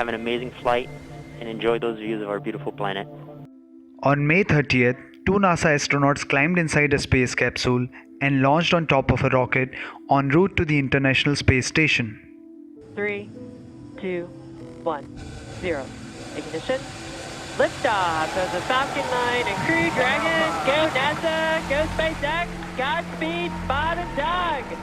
Have an amazing flight and enjoy those views of our beautiful planet. On May 30th, two NASA astronauts climbed inside a space capsule and launched on top of a rocket en route to the International Space Station. 3, 2, 1, 0. Ignition. Liftoff of the Falcon 9 and Crew Dragon. Go NASA, go SpaceX, Godspeed, Spot and Doug.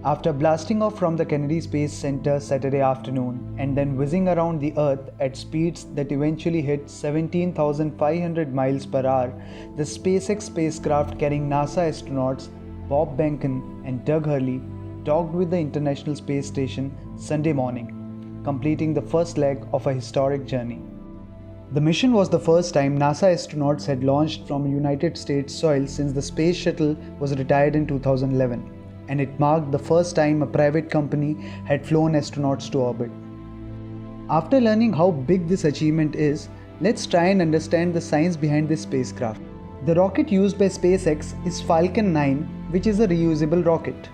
After blasting off from the Kennedy Space Center Saturday afternoon and then whizzing around the Earth at speeds that eventually hit 17,500 miles per hour, the SpaceX spacecraft carrying NASA astronauts Bob Behnken and Doug Hurley docked with the International Space Station Sunday morning, completing the first leg of a historic journey. The mission was the first time NASA astronauts had launched from United States soil since the Space Shuttle was retired in 2011. And it marked the first time a private company had flown astronauts to orbit. After learning how big this achievement is, let's try and understand the science behind this spacecraft. The rocket used by SpaceX is Falcon 9, which is a reusable rocket.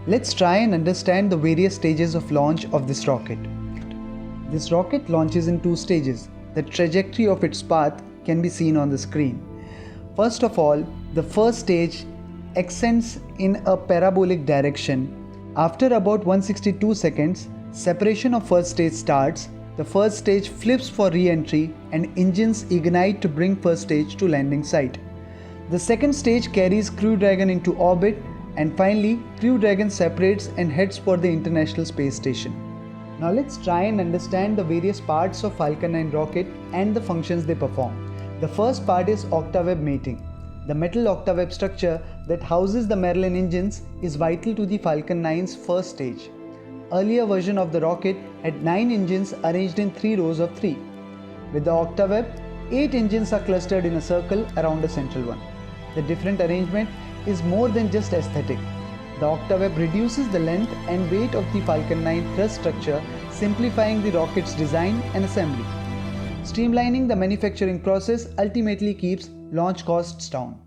Let's try and understand the various stages of launch of this rocket. This rocket launches in two stages. The trajectory of its path can be seen on the screen. First of all, the first stage ascends in a parabolic direction. After about 162 seconds, separation of first stage starts. The first stage flips for re-entry and engines ignite to bring first stage to landing site. The second stage carries Crew Dragon into orbit, and finally Crew Dragon separates and heads for the International Space Station. Now let's try and understand the various parts of Falcon 9 rocket and the functions they perform. The first part is octaweb mating. The metal octaweb structure that houses the Merlin engines is vital to the Falcon 9's first stage. Earlier version of the rocket had 9 engines arranged in 3 rows of 3. With the octaweb, 8 engines are clustered in a circle around a central one. The different arrangement is more than just aesthetic. The octaweb reduces the length and weight of the Falcon 9 thrust structure, simplifying the rocket's design and assembly. Streamlining the manufacturing process ultimately keeps launch costs down.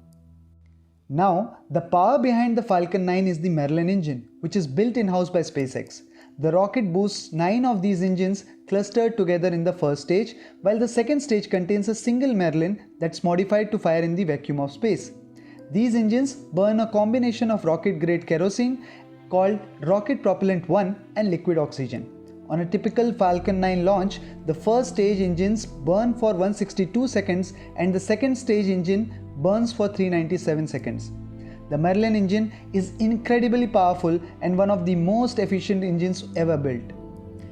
Now, the power behind the Falcon 9 is the Merlin engine, which is built in-house by SpaceX. The rocket boosts 9 of these engines clustered together in the first stage, while the second stage contains a single Merlin that's modified to fire in the vacuum of space. These engines burn a combination of rocket-grade kerosene called rocket propellant 1 and liquid oxygen. On a typical Falcon 9 launch, the first stage engines burn for 162 seconds and the second stage engine burns for 397 seconds. The Merlin engine is incredibly powerful and one of the most efficient engines ever built.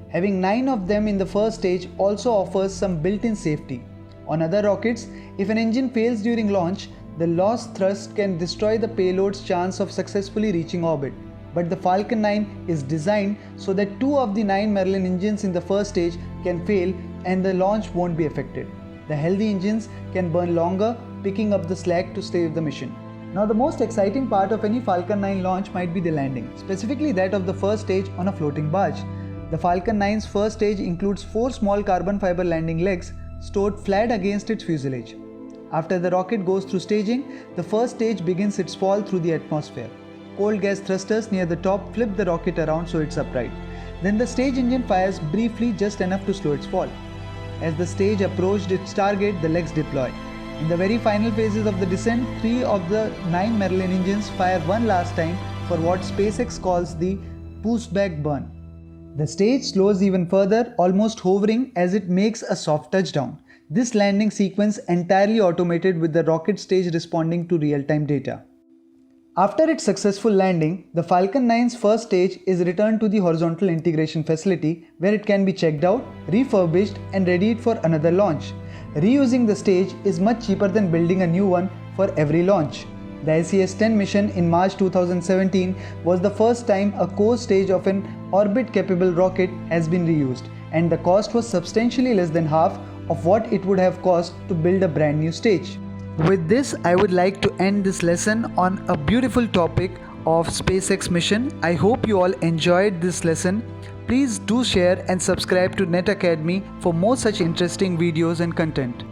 Having 9 of them in the first stage also offers some built-in safety. On other rockets, if an engine fails during launch, the lost thrust can destroy the payload's chance of successfully reaching orbit. But the Falcon 9 is designed so that 2 of the 9 Merlin engines in the first stage can fail and the launch won't be affected. The healthy engines can burn longer, picking up the slack to save the mission. Now the most exciting part of any Falcon 9 launch might be the landing, specifically that of the first stage on a floating barge. The Falcon 9's first stage includes 4 small carbon fiber landing legs stored flat against its fuselage. After the rocket goes through staging, the first stage begins its fall through the atmosphere. Cold gas thrusters near the top flip the rocket around so it's upright. Then the stage engine fires briefly, just enough to slow its fall. As the stage approached its target, the legs deploy. In the very final phases of the descent, 3 of the 9 Merlin engines fire one last time for what SpaceX calls the boost-back burn. The stage slows even further, almost hovering as it makes a soft touchdown. This landing sequence entirely automated with the rocket stage responding to real-time data. After its successful landing, the Falcon 9's first stage is returned to the horizontal integration facility where it can be checked out, refurbished and readied for another launch. Reusing the stage is much cheaper than building a new one for every launch. The SES-10 mission in March 2017 was the first time a core stage of an orbit-capable rocket has been reused, and the cost was substantially less than half of what it would have cost to build a brand new stage. With this, I would like to end this lesson on a beautiful topic of SpaceX mission. I hope you all enjoyed this lesson. Please do share and subscribe to Net Academy for more such interesting videos and content.